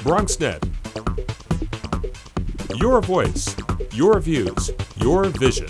BronxNet. Your voice, your views, your vision.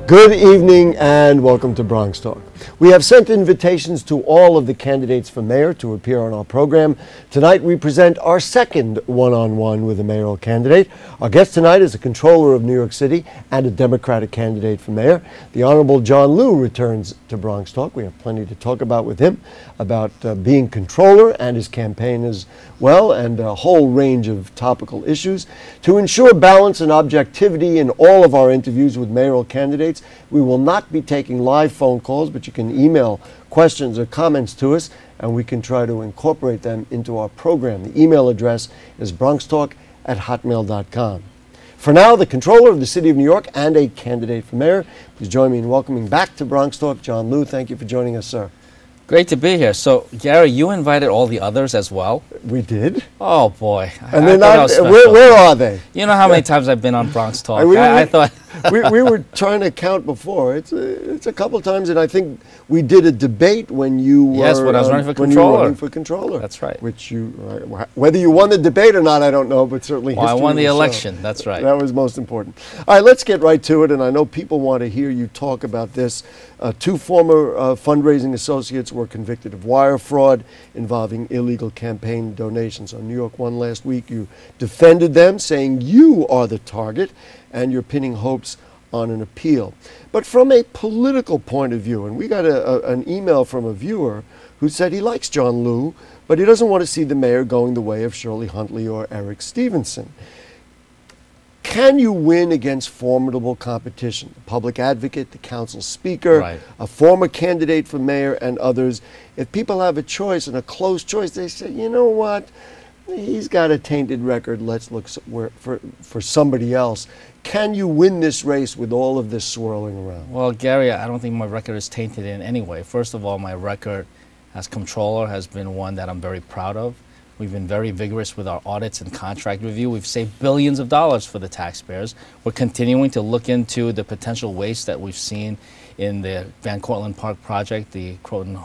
Good evening and welcome to BronxTalk. We have sent invitations to all of the candidates for mayor to appear on our program. Tonight we present our second one-on-one with a mayoral candidate. Our guest tonight is a controller of New York City and a Democratic candidate for mayor. The Honorable John Liu returns to BronxTalk. We have plenty to talk about with him, about being controller and his campaign as well, and a whole range of topical issues. To ensure balance and objectivity in all of our interviews with mayoral candidates, we will not be taking live phone calls, but you can email questions or comments to us, and we can try to incorporate them into our program. The email address is bronxtalk@hotmail.com. For now, the controller of the City of New York and a candidate for mayor, please join me in welcoming back to BronxTalk, John Liu. Thank you for joining us, sir. Great to be here. So, Gary, you invited all the others as well? We did. Oh, boy. And they're not, where are they? You know how many times I've been on BronxTalk? I thought... we were trying to count before. It's a couple of times, and I think we did a debate when you were... Yes, when I was running for controller. When you were running for controller. That's right. Which you... whether you won the debate or not, I don't know, but certainly history I won the will election. show. That's right. That was most important. All right, let's get right to it, and I know people want to hear you talk about this. Two former fundraising associates were convicted of wire fraud involving illegal campaign donations. On New York One last week, you defended them, saying you are the target, and you're pinning hopes on an appeal. But from a political point of view, and we got an email from a viewer who said he likes John Liu, but he doesn't want to see the mayor going the way of Shirley Huntley or Eric Stevenson. Can you win against formidable competition? The public advocate, the council speaker, right, a former candidate for mayor, and others. If people have a choice and a close choice, they say, you know what, he's got a tainted record, let's look for somebody else. Can you win this race with all of this swirling around? Well, Gary, I don't think my record is tainted in any way. First of all, my record as comptroller has been one that I'm very proud of. We've been very vigorous with our audits and contract review. We've saved billions of dollars for the taxpayers. We're continuing to look into the potential waste that we've seen in the Van Cortlandt Park project, the Croton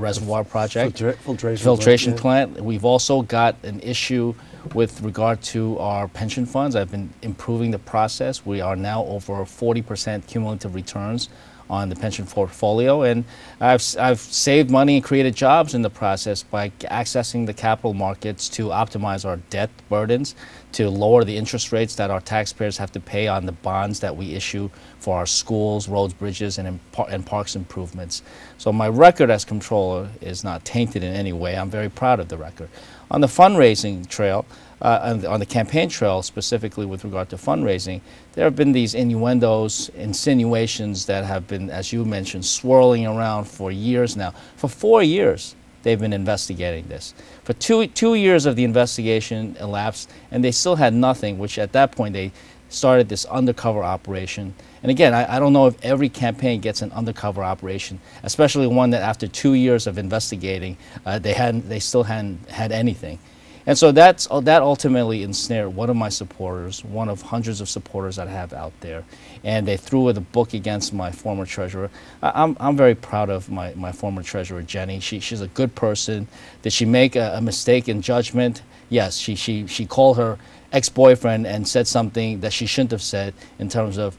Reservoir project, filtration plant. We've also got an issue with regard to our pension funds. I've been improving the process. We are now over 40% cumulative returns on the pension portfolio, and I've saved money and created jobs in the process by accessing the capital markets to optimize our debt burdens, to lower the interest rates that our taxpayers have to pay on the bonds that we issue for our schools, roads, bridges, and parks improvements. So my record as comptroller is not tainted in any way. I'm very proud of the record. On the fundraising trail, on the campaign trail, specifically with regard to fundraising, there have been these innuendos, insinuations that have been, as you mentioned, swirling around for years now. For 4 years, they've been investigating this. For two years of the investigation elapsed, and they still had nothing, which at that point they started this undercover operation. And again, I don't know if every campaign gets an undercover operation, especially one that after 2 years of investigating, they still hadn't had anything. And so that ultimately ensnared one of my supporters, one of hundreds of supporters that I have out there, and they threw the book against my former treasurer. I'm very proud of my former treasurer, Jenny. She's a good person. Did she make a mistake in judgment? Yes, she called her ex-boyfriend and said something that she shouldn't have said in terms of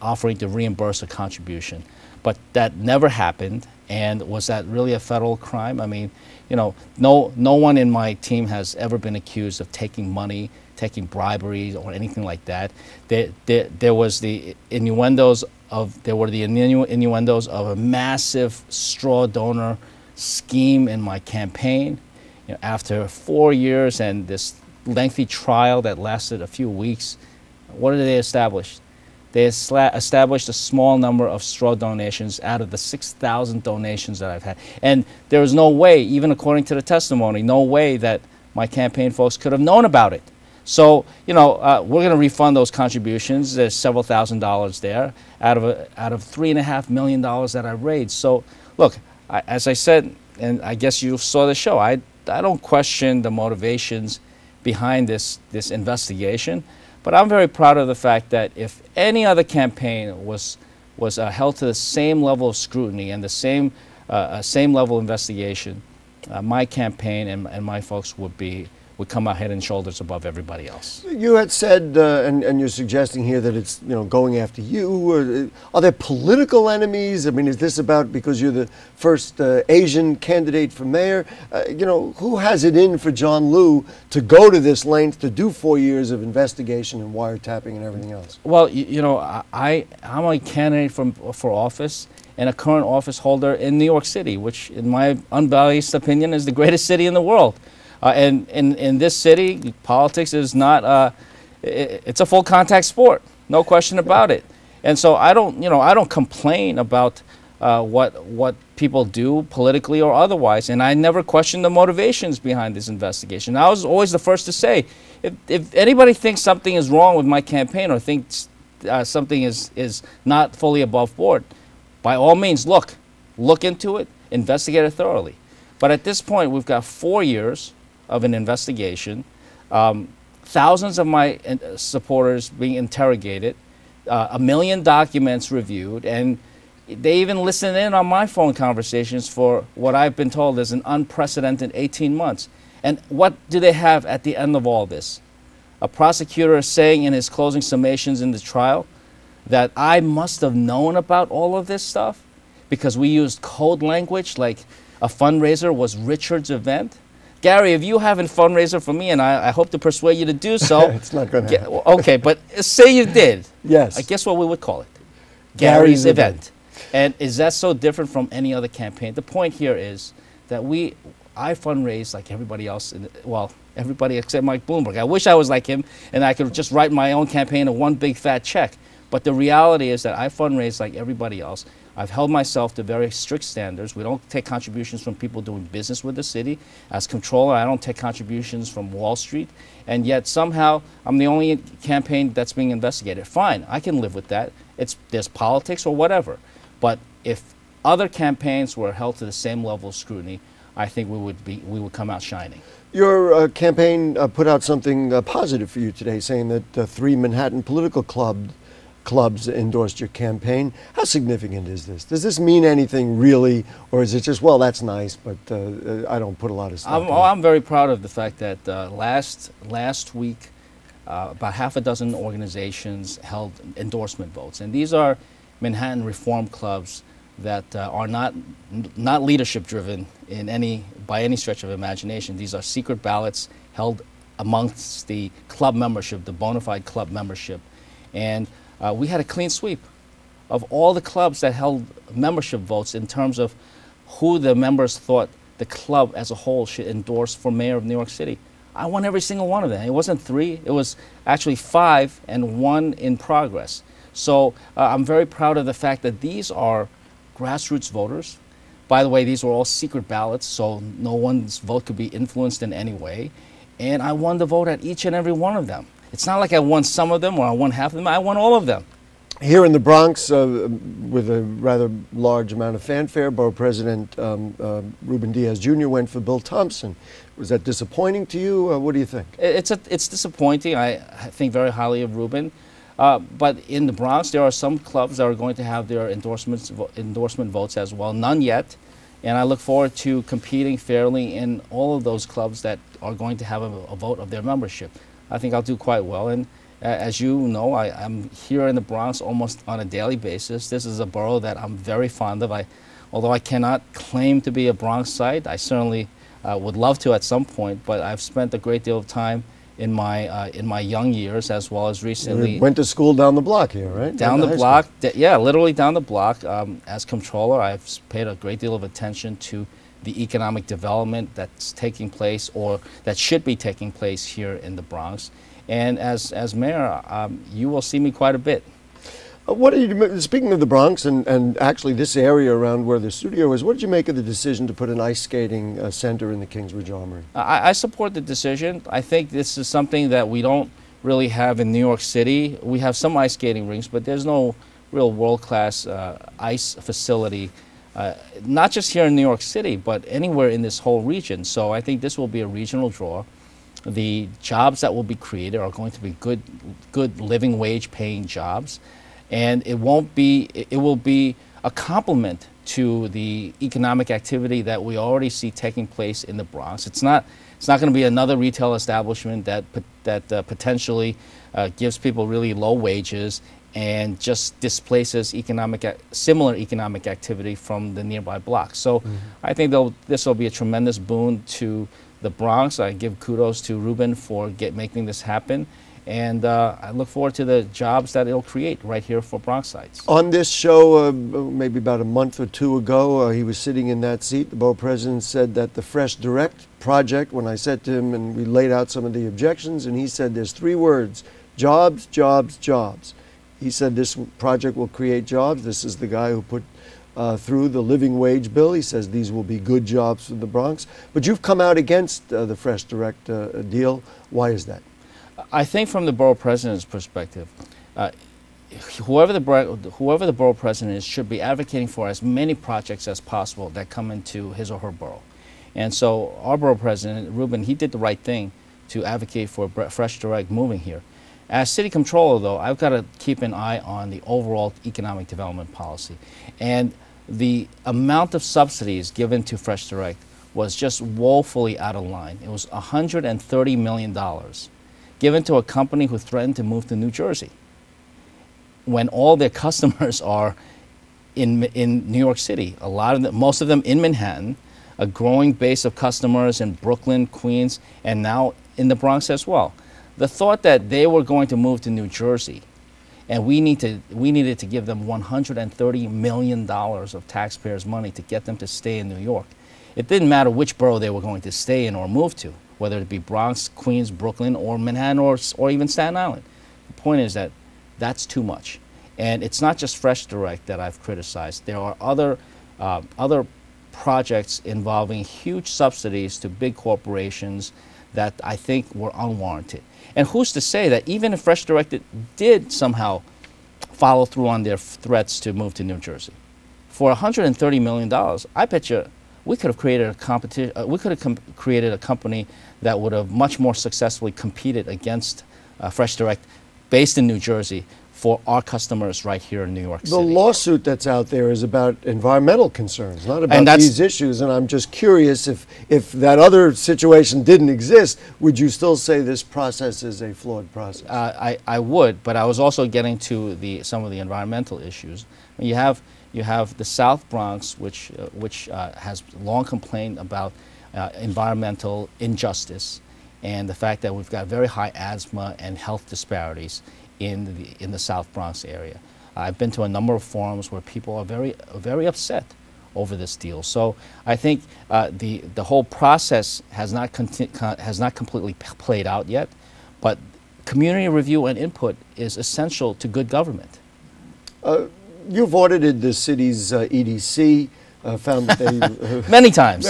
offering to reimburse a contribution. But that never happened. And was that really a federal crime? I mean, you know, no one in my team has ever been accused of taking money, taking bribery, or anything like that. There was the innuendos of a massive straw donor scheme in my campaign. You know, after 4 years and this lengthy trial that lasted a few weeks, what did they establish? they established a small number of straw donations out of the 6,000 donations that I've had. And there was no way, even according to the testimony, no way that my campaign folks could have known about it. So, you know, we're going to refund those contributions. There's several $1,000s there out of $3.5 million that I raised. So, look, as I said, and I guess you saw the show, I don't question the motivations behind this investigation, but I'm very proud of the fact that if any other campaign was held to the same level of scrutiny and the same level of investigation, my campaign and my folks would come out head and shoulders above everybody else. You had said, and you're suggesting here that it's, you know, going after you. Are there political enemies? I mean, is this about because you're the first Asian candidate for mayor? You know, who has it in for John Liu to go to this length to do 4 years of investigation and wiretapping and everything else? Well, you know, I'm a candidate for office and a current office holder in New York City, which, in my unbiased opinion, is the greatest city in the world. And in this city, politics is not, it's a full contact sport, no question about it. And so I don't complain about what people do politically or otherwise, and I never question the motivations behind this investigation. I was always the first to say, if anybody thinks something is wrong with my campaign or thinks something is not fully above board, by all means, look into it, investigate it thoroughly. But at this point, we've got 4 years of an investigation, thousands of my supporters being interrogated, 1 million documents reviewed, and they even listen in on my phone conversations for what I've been told is an unprecedented 18 months. And what do they have at the end of all this? A prosecutor saying in his closing summations in the trial that I must have known about all of this stuff because we used code language like a fundraiser was Richard's event. Gary, if you have a fundraiser for me, and I hope to persuade you to do so. It's not going to happen. Okay, but say you did. Yes. I guess what we would call it. Gary's event. And is that so different from any other campaign? The point here is that I fundraise like everybody else, well, everybody except Mike Bloomberg. I wish I was like him and I could just write my own campaign in one big fat check. But the reality is that I fundraise like everybody else. I've held myself to very strict standards. We don't take contributions from people doing business with the city. As controller, I don't take contributions from Wall Street. And yet somehow I'm the only campaign that's being investigated. Fine, I can live with that. There's politics or whatever. But if other campaigns were held to the same level of scrutiny, I think we would come out shining. Your campaign put out something positive for you today, saying that 3 Manhattan political clubs endorsed your campaign. How significant is this? Does this mean anything really, or is it just, well, that's nice, but I don't put a lot of stuff in? I'm very proud of the fact that last week about half a dozen organizations held endorsement votes, and these are Manhattan reform clubs that are not leadership driven by any stretch of imagination. These are secret ballots held amongst the club membership, the bona fide club membership, and we had a clean sweep of all the clubs that held membership votes in terms of who the members thought the club as a whole should endorse for mayor of New York City. I won every single one of them. It wasn't 3, it was actually 5 and 1 in progress. So I'm very proud of the fact that these are grassroots voters. By the way, these were all secret ballots, so no one's vote could be influenced in any way. And I won the vote at each and every one of them. It's not like I won some of them or I won half of them. I won all of them. Here in the Bronx, with a rather large amount of fanfare, Borough President Ruben Diaz Jr. went for Bill Thompson. Was that disappointing to you? What do you think? It's disappointing. I think very highly of Ruben. But in the Bronx, there are some clubs that are going to have their endorsement votes as well. None yet. And I look forward to competing fairly in all of those clubs that are going to have a vote of their membership. I think I'll do quite well. And as you know, I'm here in the Bronx almost on a daily basis. This is a borough that I'm very fond of. Although I cannot claim to be a Bronxite, I certainly would love to at some point, but I've spent a great deal of time in my young years as well as recently. You went to school down the block here, right? Down the block, yeah, literally down the block. As comptroller, I've paid a great deal of attention to the economic development that's taking place or that should be taking place here in the Bronx. And as mayor, you will see me quite a bit. What do you, speaking of the Bronx and actually this area around where the studio is, what did you make of the decision to put an ice skating center in the Kingsbridge Armory? I support the decision. I think this is something that we don't really have in New York City. We have some ice skating rinks, but there's no real world-class ice facility, not just here in New York City, but anywhere in this whole region. So I think this will be a regional draw. The jobs that will be created are going to be good living wage paying jobs. And it will be a complement to the economic activity that we already see taking place in the Bronx. It's not going to be another retail establishment that potentially gives people really low wages and just displaces similar economic activity from the nearby blocks. So I think this will be a tremendous boon to the Bronx. I give kudos to Ruben for making this happen. And I look forward to the jobs that it'll create right here for Bronxites. On this show, maybe about a month or two ago, he was sitting in that seat. The borough president said that the Fresh Direct project, when I said to him and we laid out some of the objections, and he said there's 3 words, jobs, jobs, jobs. He said this project will create jobs. This is the guy who put through the living wage bill. He says these will be good jobs for the Bronx. But you've come out against the Fresh Direct deal. Why is that? I think from the borough president's perspective, whoever the borough president is should be advocating for as many projects as possible that come into his or her borough. And so our borough president, Ruben, he did the right thing to advocate for Fresh Direct moving here. As city controller, though, I've got to keep an eye on the overall economic development policy. And the amount of subsidies given to Fresh Direct was just woefully out of line. It was $130 million. Given to a company who threatened to move to New Jersey when all their customers are in New York City. Most of them in Manhattan, a growing base of customers in Brooklyn, Queens, and now in the Bronx as well. The thought that they were going to move to New Jersey and we needed to give them $130 million of taxpayers' money to get them to stay in New York. It didn't matter which borough they were going to stay in or move to, whether it be Bronx, Queens, Brooklyn, or Manhattan, or even Staten Island. The point is that that's too much. And it's not just Fresh Direct that I've criticized. There are other projects involving huge subsidies to big corporations that I think were unwarranted. And who's to say that even if Fresh Direct did somehow follow through on their threats to move to New Jersey, for $130 million, I bet you we could have created a competition. We could have created a company that would have much more successfully competed against Fresh Direct, based in New Jersey, for our customers right here in New York City. The lawsuit that's out there is about environmental concerns, not about these issues. And I'm just curious if that other situation didn't exist, would you still say this process is a flawed process? I would, but I was also getting to some of the environmental issues. You have the South Bronx, which has long complained about environmental injustice and the fact that we've got very high asthma and health disparities in the South Bronx area. I've been to a number of forums where people are very upset over this deal. So I think the whole process has not completely played out yet, but community review and input is essential to good government. You've audited the city's EDC, found that they... many times.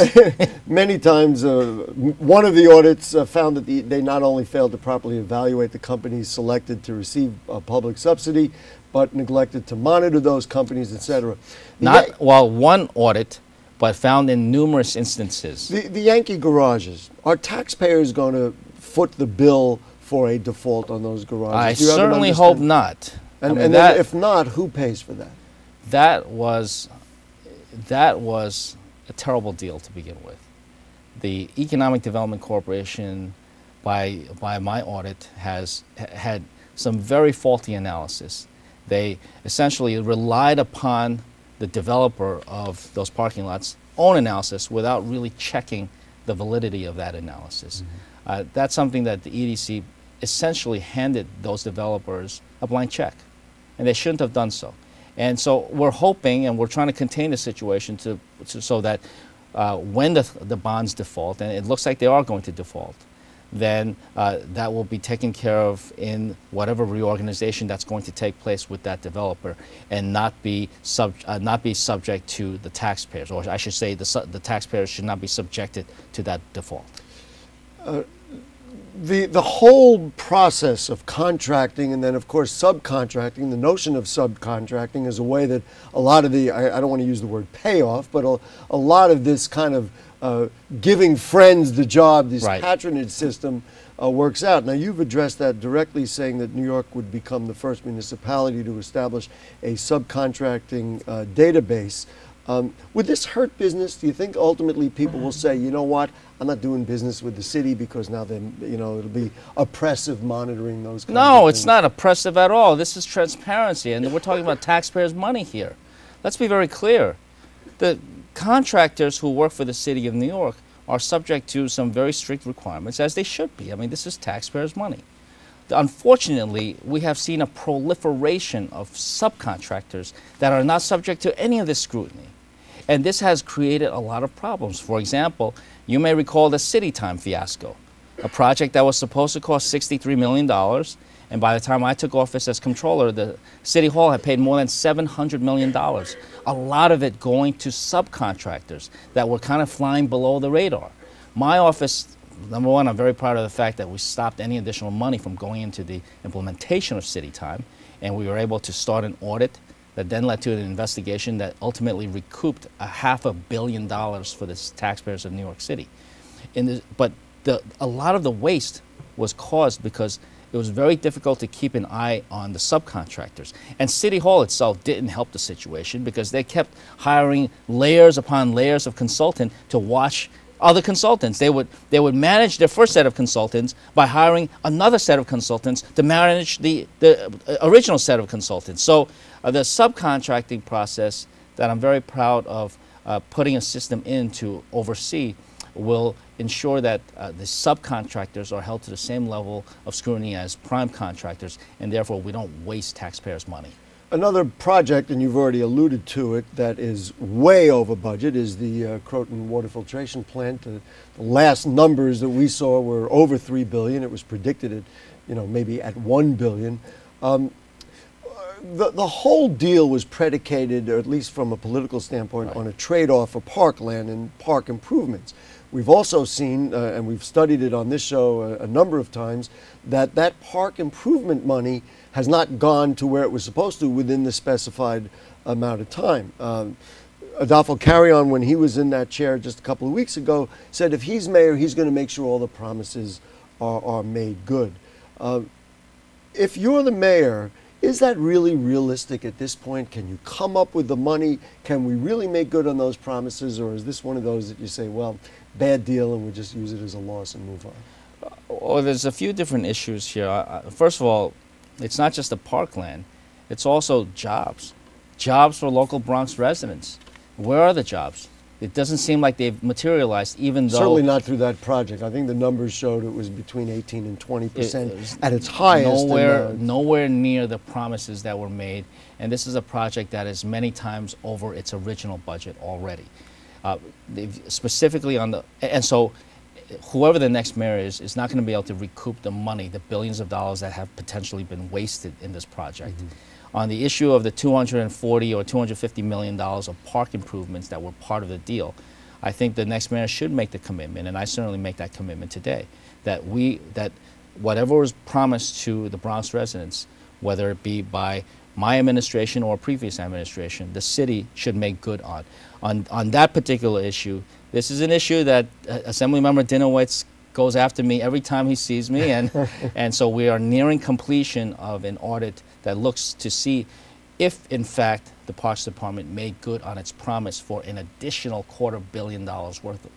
Many times. One of the audits found that they not only failed to properly evaluate the companies selected to receive a public subsidy, but neglected to monitor those companies, etc. One audit, but found in numerous instances. The Yankee garages, are taxpayers going to foot the bill for a default on those garages? I certainly hope not. And then if not, who pays for that? That was a terrible deal to begin with. The Economic Development Corporation, by my audit, has had some very faulty analysis. They essentially relied upon the developer of those parking lots' own analysis without really checking the validity of that analysis. Mm-hmm. That's something that the EDC essentially handed those developers a blank check, and they shouldn't have done so. And so we're hoping, and we're trying to contain the situation so that when the bonds default, and it looks like they are going to default, then that will be taken care of in whatever reorganization that's going to take place with that developer, and not be subject to the taxpayers, or I should say the taxpayers should not be subjected to that default. The whole process of contracting, and then of course subcontracting, the notion of subcontracting is a way that a lot of the, I don't want to use the word payoff, but a lot of this kind of giving friends the job, this patronage system works out. Now you've addressed that directly, saying that New York would become the first municipality to establish a subcontracting database. Would this hurt business? Do you think ultimately people will say, you know what, I'm not doing business with the city because now then, it'll be oppressive monitoring those kinds of things? No, it's not oppressive at all. This is transparency, and we're talking about taxpayers' money here. Let's be very clear. The contractors who work for the city of New York are subject to some very strict requirements, as they should be. I mean, this is taxpayers' money. Unfortunately, we have seen a proliferation of subcontractors that are not subject to any of this scrutiny. And this has created a lot of problems. For example, you may recall the City Time fiasco, a project that was supposed to cost $63 million. And by the time I took office as comptroller, the City Hall had paid more than $700 million. A lot of it going to subcontractors that were kind of flying below the radar. My office, number one, I'm very proud of the fact that we stopped any additional money from going into the implementation of City Time, and we were able to start an audit that then led to an investigation that ultimately recouped $500 million for the taxpayers of New York City. But a lot of the waste was caused because it was very difficult to keep an eye on the subcontractors. And City Hall itself didn't help the situation because they kept hiring layers upon layers of consultants to watch other consultants. They would manage their first set of consultants by hiring another set of consultants to manage the original set of consultants. So the subcontracting process that I'm very proud of putting a system in to oversee will ensure that the subcontractors are held to the same level of scrutiny as prime contractors, and therefore we don't waste taxpayers' money. Another project, and you've already alluded to it, that is way over budget is the Croton water filtration plant. The last numbers that we saw were over $3 billion. It was predicted at, maybe at $1 billion. The whole deal was predicated, or at least from a political standpoint, on a trade-off for parkland and park improvements. We've also seen, and we've studied it on this show a number of times, that park improvement money has not gone to where it was supposed to within the specified amount of time. Adolfo Carrion, when he was in that chair just a couple of weeks ago, said if he's mayor, he's going to make sure all the promises are made good. If you're the mayor, is that really realistic at this point? Can you come up with the money? Can we really make good on those promises? Or is this one of those that you say, well, bad deal and we'll just use it as a loss and move on? Well, there's a few different issues here. First of all, it's not just the parkland, it's also jobs. Jobs for local Bronx residents. Where are the jobs? It doesn't seem like they've materialized, even though... Certainly not through that project. I think the numbers showed it was between 18 and 20% at its highest. Nowhere near the promises that were made. And this is a project that is many times over its original budget already. Specifically on the... And so whoever the next mayor is not going to be able to recoup the money, the billions of dollars that have potentially been wasted in this project. Mm-hmm. On the issue of the $240 or $250 million of park improvements that were part of the deal, I think the next mayor should make the commitment, and I certainly make that commitment today, that whatever was promised to the Bronx residents, whether it be by my administration or previous administration, the city should make good on. On that particular issue, this is an issue that Assemblymember Dinowitz goes after me every time he sees me, and so we are nearing completion of an audit that looks to see if, in fact, the Parks Department made good on its promise for an additional $250 million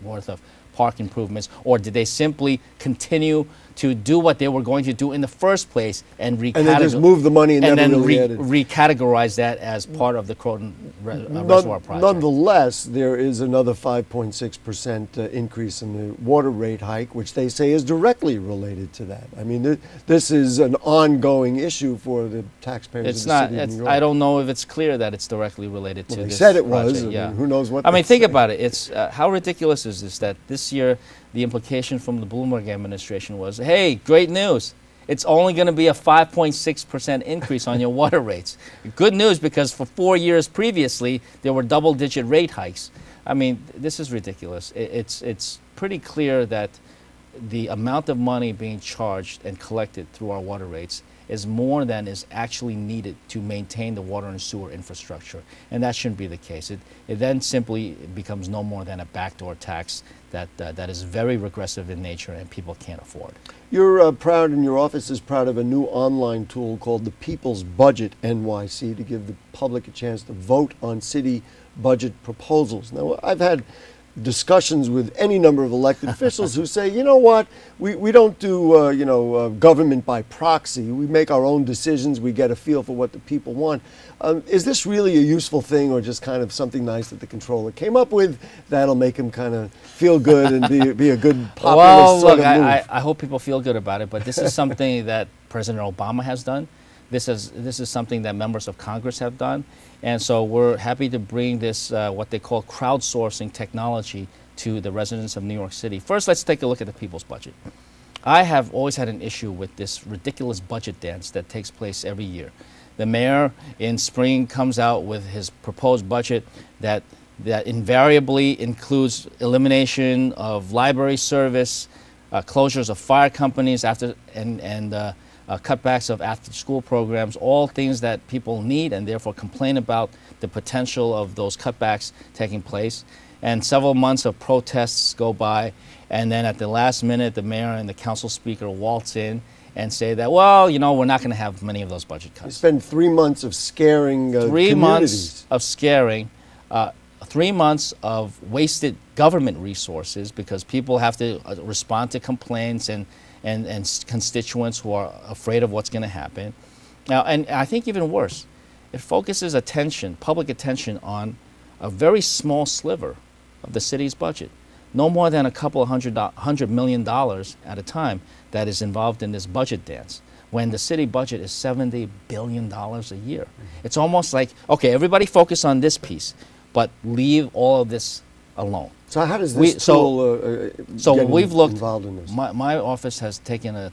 worth of park improvements, or did they simply continue to do what they were going to do in the first place and just move the money and then really added. Recategorize that as part of the Croton Reservoir project. Nonetheless, there is another 5.6% increase in the water rate hike, which they say is directly related to that. I mean, this is an ongoing issue for the taxpayers of the city of New York. I don't know if it's clear that it's directly related to They this said it project. was. Yeah. Who knows what? I mean, think about it. It's how ridiculous is this that this year the implication from the Bloomberg administration was, hey, great news. It's only going to be a 5.6% increase on your water rates. Good news, because for 4 years previously, there were double-digit rate hikes. I mean, this is ridiculous. It's pretty clear that the amount of money being charged and collected through our water rates is more than is actually needed to maintain the water and sewer infrastructure. And that shouldn't be the case. It then simply becomes no more than a backdoor tax that is very regressive in nature and people can't afford. You're proud, and your office is proud of a new online tool called the People's Budget NYC to give the public a chance to vote on city budget proposals. Now, I've had discussions with any number of elected officials who say, you know what, we don't do government by proxy. We make our own decisions. We get a feel for what the people want. Is this really a useful thing, or just kind of something nice that the controller came up with that'll make him kind of feel good and be a good populist well, sort look, of move? I hope people feel good about it, but this is something that President Obama has done. This is something that members of Congress have done. And so we're happy to bring this, what they call crowdsourcing technology, to the residents of New York City. First, let's take a look at the people's budget. I have always had an issue with this ridiculous budget dance that takes place every year. The mayor in spring comes out with his proposed budget that invariably includes elimination of library service, closures of fire companies cutbacks of after-school programs, all things that people need and therefore complain about the potential of those cutbacks taking place. And several months of protests go by, and then at the last minute, the mayor and the council speaker waltz in and say that, well, you know, we're not going to have many of those budget cuts. You spend 3 months of scaring 3 months of scaring, 3 months of wasted government resources because people have to respond to complaints and constituents who are afraid of what's going to happen. Now, and I think even worse, it focuses attention, public attention, on a very small sliver of the city's budget. No more than a couple of $100 million at a time that is involved in this budget dance, when the city budget is $70 billion a year. It's almost like, okay, everybody focus on this piece, but leave all of this alone. So how does this tool we've looked, involved in this? My office has taken a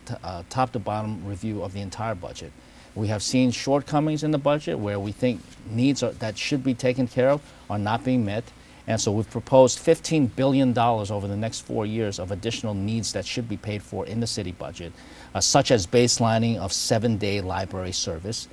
top-to-bottom review of the entire budget. We have seen shortcomings in the budget where we think needs that should be taken care of are not being met. And so we've proposed $15 billion over the next 4 years of additional needs that should be paid for in the city budget, such as baselining of 7-day library service.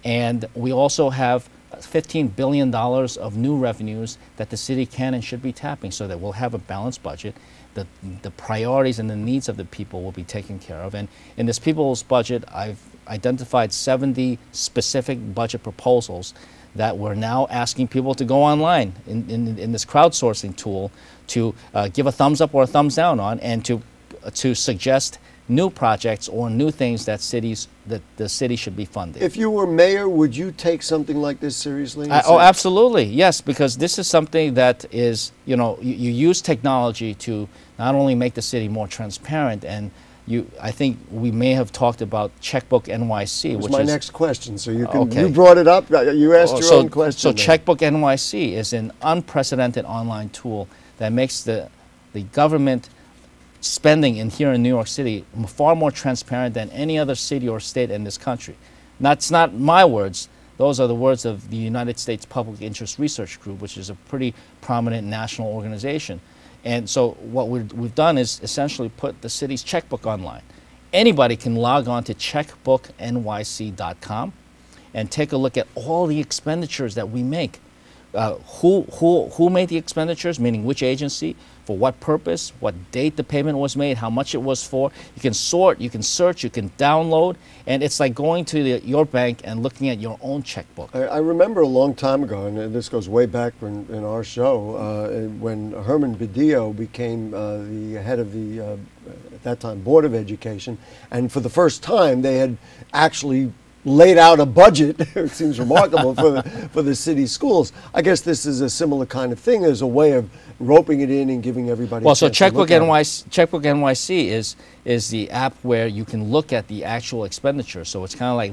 And we also have $15 billion of new revenues that the city can and should be tapping, so that we'll have a balanced budget. The priorities and the needs of the people will be taken care of. And in this people's budget, I've identified 70 specific budget proposals that we're now asking people to go online in this crowdsourcing tool to give a thumbs up or a thumbs down on, and to suggest new projects or new things that the city should be funding. If you were mayor, would you take something like this seriously? Oh, absolutely, yes, because this is something that is, you use technology to not only make the city more transparent, and I think we may have talked about Checkbook NYC, which is my next question. So you brought it up. You asked your own question. So Checkbook NYC is an unprecedented online tool that makes the government spending here in New York City far more transparent than any other city or state in this country. That's not my words. Those are the words of the United States Public Interest Research Group, which is a pretty prominent national organization. And so what we've done is essentially put the city's checkbook online. Anybody can log on to checkbooknyc.com and take a look at all the expenditures that we make. Who made the expenditures, meaning which agency, for what purpose, what date the payment was made, how much it was for. You can sort, you can search, you can download, and it's like going to your bank and looking at your own checkbook. I remember a long time ago, and this goes way back in our show, when Herman Badillo became the head of the, at that time, Board of Education, and for the first time they had actually laid out a budget. It seems remarkable for the city schools. I guess this is a similar kind of thing. There's a way of roping it in and giving everybody. Well, so Checkbook NYC is the app where you can look at the actual expenditure. So it's kind of like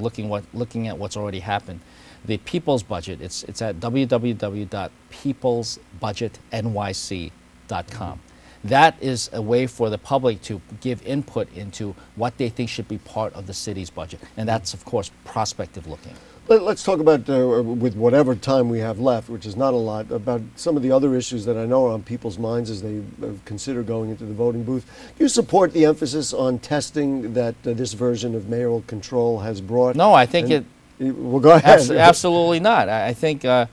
looking at what's already happened. the People's Budget. It's at www.peoplesbudgetnyc.com. That is a way for the public to give input into what they think should be part of the city's budget. And that's, of course, prospective looking. Let's talk about, with whatever time we have left, which is not a lot, about some of the other issues that I know are on people's minds as they consider going into the voting booth. Do you support the emphasis on testing that this version of mayoral control has brought? No, I think well, go ahead. Absolutely not. I think the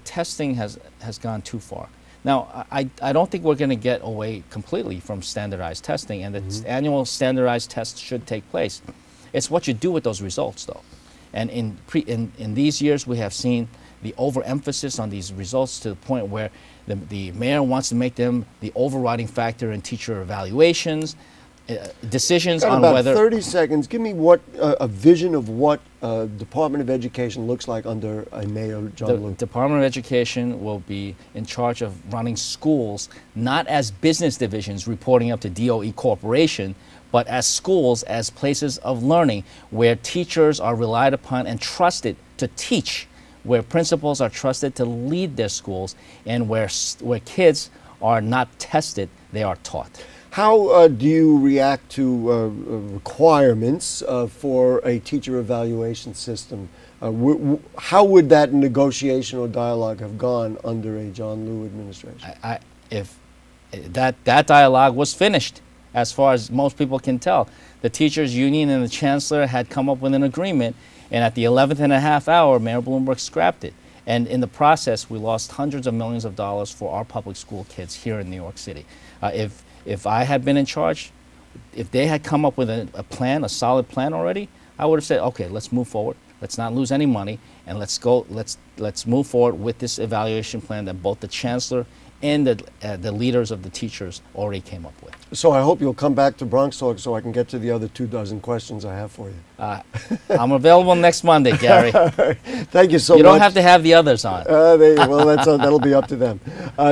testing has gone too far. Now, I don't think we're going to get away completely from standardized testing, and the annual standardized tests should take place. It's what you do with those results, though. And in these years, we have seen the overemphasis on these results to the point where the mayor wants to make them the overriding factor in teacher evaluations, decisions on about whether... 30 seconds. Give me what a vision of what Department of Education looks like under a Mayor John Liu. The Department of Education will be in charge of running schools, not as business divisions reporting up to DOE Corporation, but as schools, as places of learning where teachers are relied upon and trusted to teach, where principals are trusted to lead their schools, and where kids are not tested, they are taught. How do you react to requirements for a teacher evaluation system? How would that negotiation or dialogue have gone under a John Liu administration? If that dialogue was finished, as far as most people can tell. The teachers union and the chancellor had come up with an agreement, and at the 11th and a half hour, Mayor Bloomberg scrapped it. And in the process, we lost hundreds of millions of dollars for our public school kids here in New York City. If I had been in charge, if they had come up with a plan, a solid plan already, I would have said, okay, let's move forward. Let's not lose any money, and let's move forward with this evaluation plan that both the chancellor and the leaders of the teachers already came up with. So I hope you'll come back to BronxTalk so I can get to the other 24 questions I have for you. I'm available next Monday, Gary. Thank you so much. You don't have to have the others on. Well, that'll be up to them.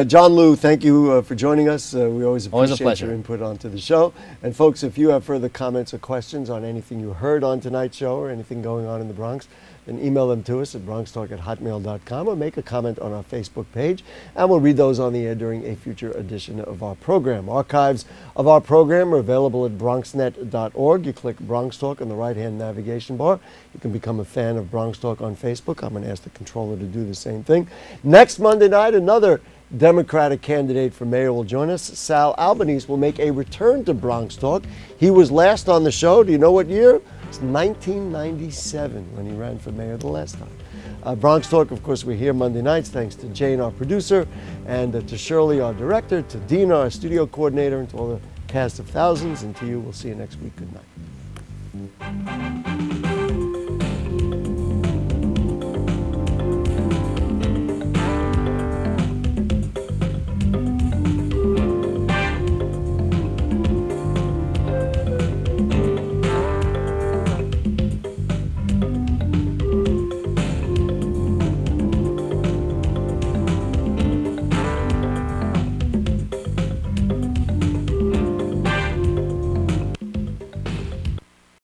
John Liu, thank you for joining us. We always appreciate your input onto the show. And folks, if you have further comments or questions on anything you heard on tonight's show or anything going on in the Bronx, then email them to us at bronxtalk@hotmail.com or make a comment on our Facebook page, and we'll read those on the air during a future edition of our program. Archives of our program are available at bronxnet.org. You click Bronx Talk on the right-hand navigation bar. You can become a fan of Bronx Talk on Facebook. I'm going to ask the controller to do the same thing. Next Monday night, another Democratic candidate for mayor will join us. Sal Albanese will make a return to Bronx Talk. He was last on the show. Do you know what year? It's 1997 when he ran for mayor the last time. Bronx Talk, of course, we're here Monday nights, thanks to Jane, our producer, and to Shirley, our director, to Dina, our studio coordinator, and to all the cast of thousands. And to you, we'll see you next week. Good night.